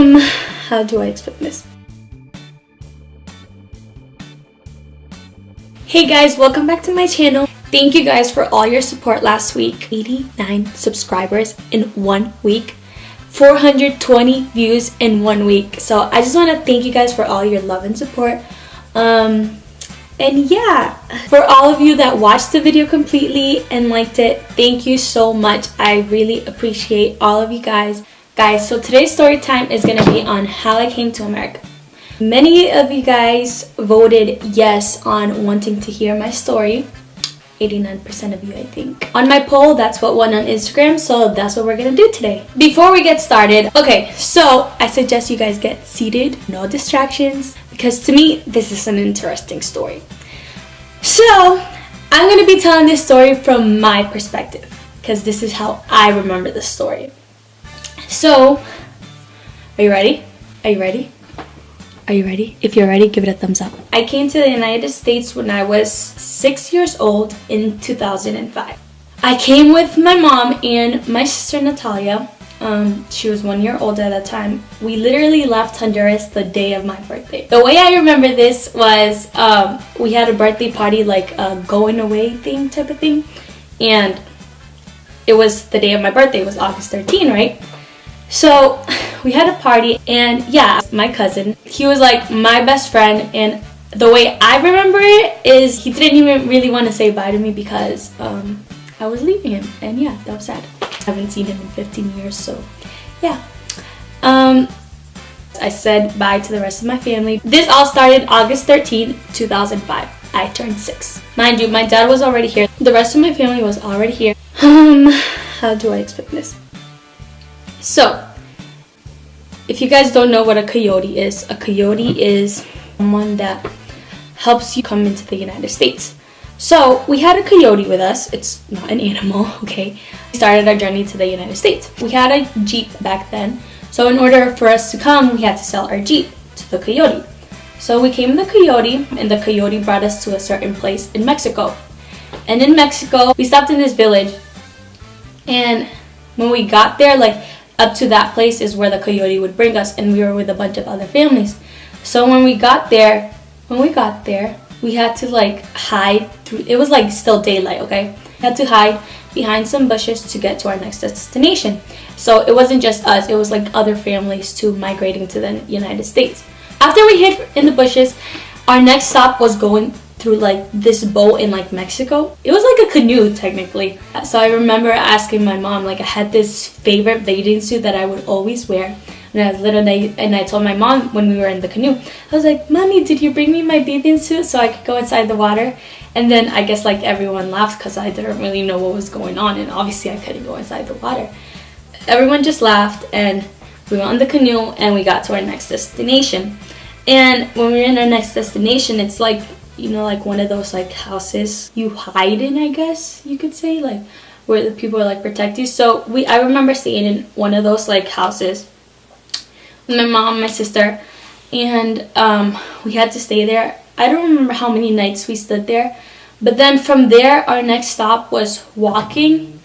How do I explain this? Hey guys, welcome back to my channel. Thank you guys for all your support last week. 89 subscribers in 1 week. 420 views in 1 week. So I just want to thank you guys for all your love and support. And yeah, for all of you that watched the video completely and liked it, thank you so much. I really appreciate all of you guys. Guys, so today's story time is going to be on how I came to America. Many of you guys voted yes on wanting to hear my story. 89% of you, I think. On my poll, that's what won on Instagram, so that's what we're gonna do today. Before we get started, okay, so I suggest you guys get seated, no distractions, because to me, this is an interesting story. So, I'm gonna be telling this story from my perspective, because this is how I remember the story. So, are you ready? Are you ready? Are you ready? If you're ready, give it a thumbs up. I came to the United States when I was 6 years old in 2005. I came with my mom and my sister Natalia. She was 1 year old at that time. We literally left Honduras the day of my birthday. The way I remember this was we had a birthday party, like a going away thing type of thing. And it was the day of my birthday. It was August 13, right? So we had a party, and yeah, my cousin, he was like my best friend, and the way I remember it is he didn't even really want to say bye to me because I was leaving him, and yeah, that was sad. I haven't seen him in 15 years, so yeah. I said bye to the rest of my family. This all started August 13, 2005. I turned 6. Mind you, my dad was already here. The rest of my family was already here. How do I explain this? So, if you guys don't know what a coyote is someone that helps you come into the United States. So, we had a coyote with us. It's not an animal, okay? We started our journey to the United States. We had a Jeep back then. So, in order for us to come, we had to sell our Jeep to the coyote. So, we came in the coyote, and the coyote brought us to a certain place in Mexico. And in Mexico, we stopped in this village. And when we got there, like, up to that place is where the coyote would bring us, and we were with a bunch of other families. So when we got there, we had to like hide through, it was like still daylight, okay? We had to hide behind some bushes to get to our next destination. So it wasn't just us, it was like other families too migrating to the United States. After we hid in the bushes, our next stop was going through like this boat in like Mexico. It was like a canoe technically. So I remember asking my mom, like I had this favorite bathing suit that I would always wear when I was little, and I told my mom when we were in the canoe, I was like, Mommy, did you bring me my bathing suit so I could go inside the water? And then I guess like everyone laughed because I didn't really know what was going on, and obviously I couldn't go inside the water. Everyone just laughed, and we went on the canoe and we got to our next destination. And when we were in our next destination, it's like, you know, like one of those like houses you hide in, I guess you could say, like where the people are like protect you. So I remember staying in one of those like houses with my mom and my sister, and we had to stay there. I don't remember how many nights we stood there, but then from there our next stop was walking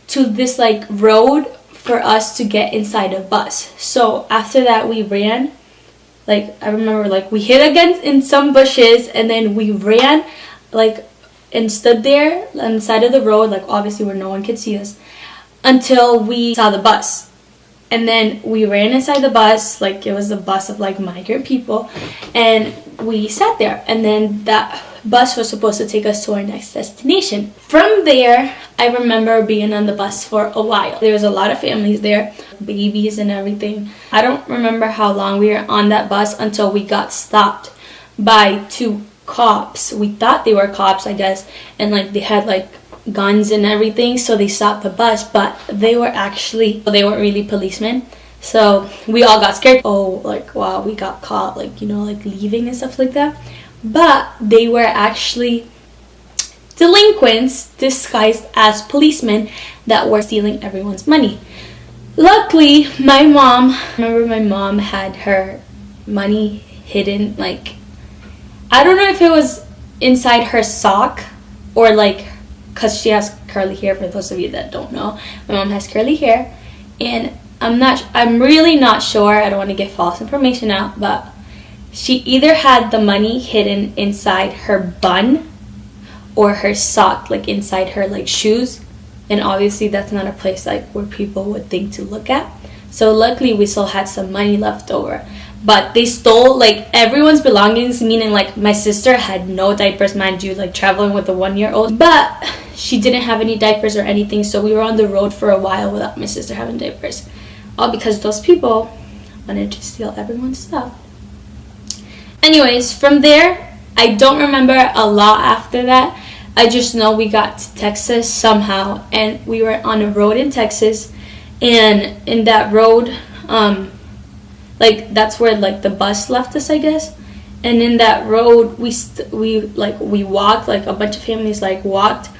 to this like road for us to get inside a bus. So after that we ran. Like, I remember, like, we hid against in some bushes, and then we ran, like, and stood there on the side of the road, like, obviously where no one could see us, until we saw the bus. And then we ran inside the bus, like, it was a bus of, like, migrant people, and we sat there. And then that bus was supposed to take us to our next destination. From there, I remember being on the bus for a while. There was a lot of families there, babies and everything. I don't remember how long we were on that bus until we got stopped by 2 cops. We thought they were cops, I guess, and like they had like guns and everything, so they stopped the bus, but they weren't really policemen. So we all got scared. Oh, like, wow, we got caught, like, you know, like leaving and stuff like that. But they were actually delinquents disguised as policemen that were stealing everyone's money. Luckily, my mom had her money hidden, like, I don't know if it was inside her sock or like, because she has curly hair. For those of you that don't know, my mom has curly hair, and I'm really not sure. I don't want to get false information out, but she either had the money hidden inside her bun or her sock, like inside her like shoes. And obviously that's not a place like where people would think to look at. So luckily we still had some money left over. But they stole like everyone's belongings, meaning like my sister had no diapers, mind you, like traveling with a 1-year-old. But she didn't have any diapers or anything, so we were on the road for a while without my sister having diapers. All because those people wanted to steal everyone's stuff. Anyways, from there, I don't remember a lot after that. I just know we got to Texas somehow, and we were on a road in Texas, and in that road, like that's where like the bus left us, I guess. And in that road, we walked, like a bunch of families like walked,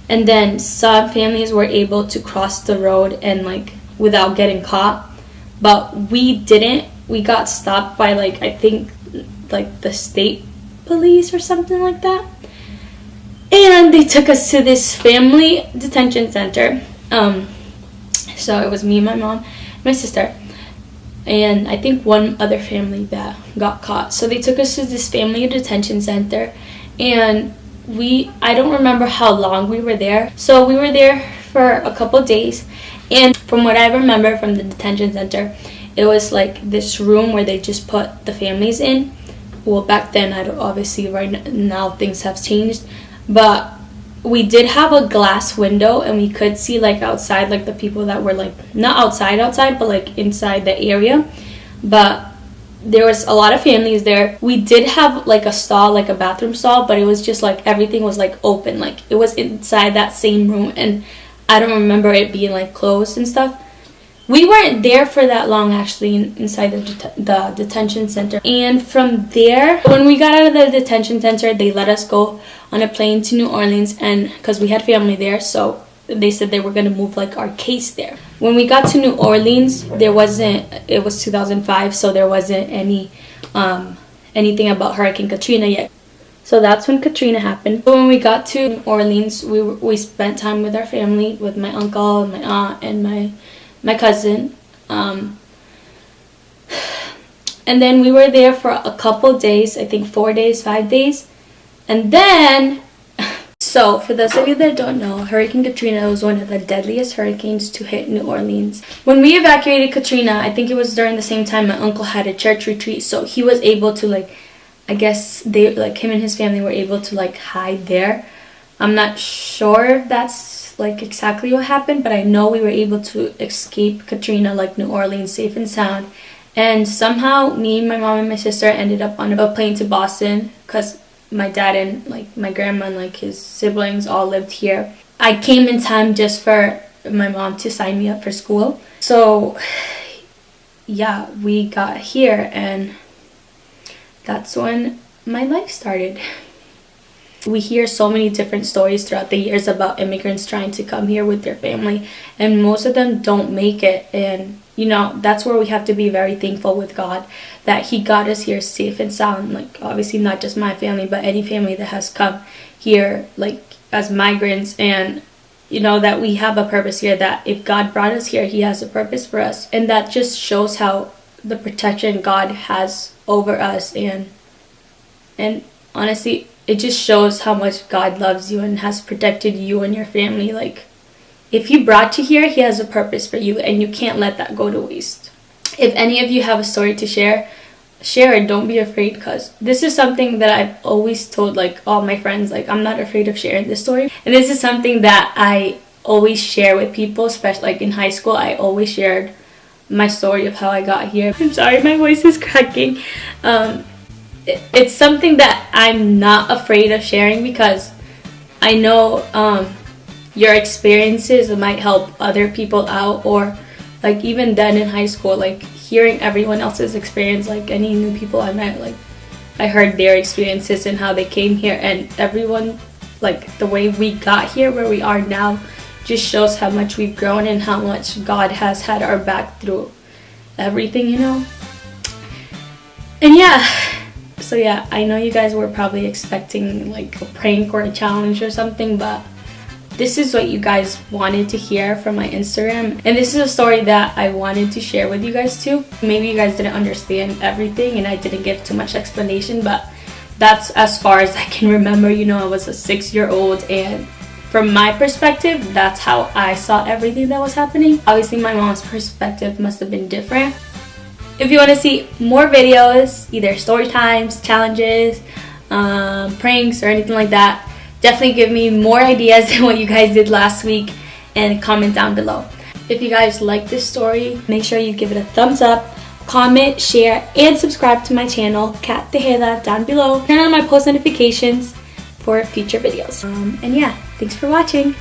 and then some families were able to cross the road and like without getting caught, but we didn't. We got stopped by like I think like the state police or something like that, and they took us to this family detention center. So it was me, my mom, my sister, and I think one other family that got caught. So they took us to this family detention center, and I don't remember how long we were there. So we were there for a couple days, and from what I remember from the detention center, it was like this room where they just put the families in. Well, back then, obviously right now things have changed, but we did have a glass window and we could see like outside, like the people that were like not outside but like inside the area. But there was a lot of families there. We did have like a stall, like a bathroom stall, but it was just like everything was like open, like it was inside that same room, and I don't remember it being like closed and stuff. We weren't there for that long actually inside the detention center. And from there, when we got out of the detention center, they let us go on a plane to New Orleans, and because we had family there, so they said they were going to move like our case there. When we got to New Orleans, it was 2005, so there wasn't anything about Hurricane Katrina yet. So that's when Katrina happened. So when we got to New Orleans, we spent time with our family, with my uncle and my aunt and my cousin, and then we were there for a couple days, I think 4 days, 5 days, and then, so for those of you that don't know, Hurricane Katrina was one of the deadliest hurricanes to hit New Orleans. When we evacuated Katrina, I think it was during the same time my uncle had a church retreat, so he was able to like, I guess they like him and his family were able to like hide there. I'm not sure if that's like exactly what happened, but I know we were able to escape Katrina, like New Orleans, safe and sound. And somehow me, my mom, and my sister ended up on a plane to Boston because my dad and like my grandma and like his siblings all lived here. I came in time just for my mom to sign me up for school. So yeah, we got here, and that's when my life started. We hear so many different stories throughout the years about immigrants trying to come here with their family, and most of them don't make it. And you know, that's where we have to be very thankful with God that he got us here safe and sound. Like obviously not just my family, but any family that has come here like as migrants, and you know that we have a purpose here, that if God brought us here, he has a purpose for us. And that just shows how the protection God has over us, and honestly, it just shows how much God loves you and has protected you and your family. Like, if he brought you here, he has a purpose for you, and you can't let that go to waste. If any of you have a story to share it. Don't be afraid, because this is something that I've always told like all my friends. Like, I'm not afraid of sharing this story, and this is something that I always share with people, especially like in high school. I always shared my story of how I got here. I'm sorry, my voice is cracking. It's something that I'm not afraid of sharing, because I know your experiences might help other people out. Or like even then in high school, like hearing everyone else's experience, like any new people I met, like I heard their experiences and how they came here, and everyone, like the way we got here where we are now, just shows how much we've grown and how much God has had our back through everything, you know. And yeah, so yeah, I know you guys were probably expecting like a prank or a challenge or something, but this is what you guys wanted to hear from my Instagram, and this is a story that I wanted to share with you guys too. Maybe you guys didn't understand everything and I didn't give too much explanation, but that's as far as I can remember. You know, I was a 6-year-old, and from my perspective, that's how I saw everything that was happening. Obviously, my mom's perspective must have been different. If you want to see more videos, either story times, challenges, pranks, or anything like that, definitely give me more ideas than what you guys did last week and comment down below. If you guys like this story, make sure you give it a thumbs up, comment, share, and subscribe to my channel, Katrina, down below. Turn on my post notifications for future videos. And yeah, thanks for watching.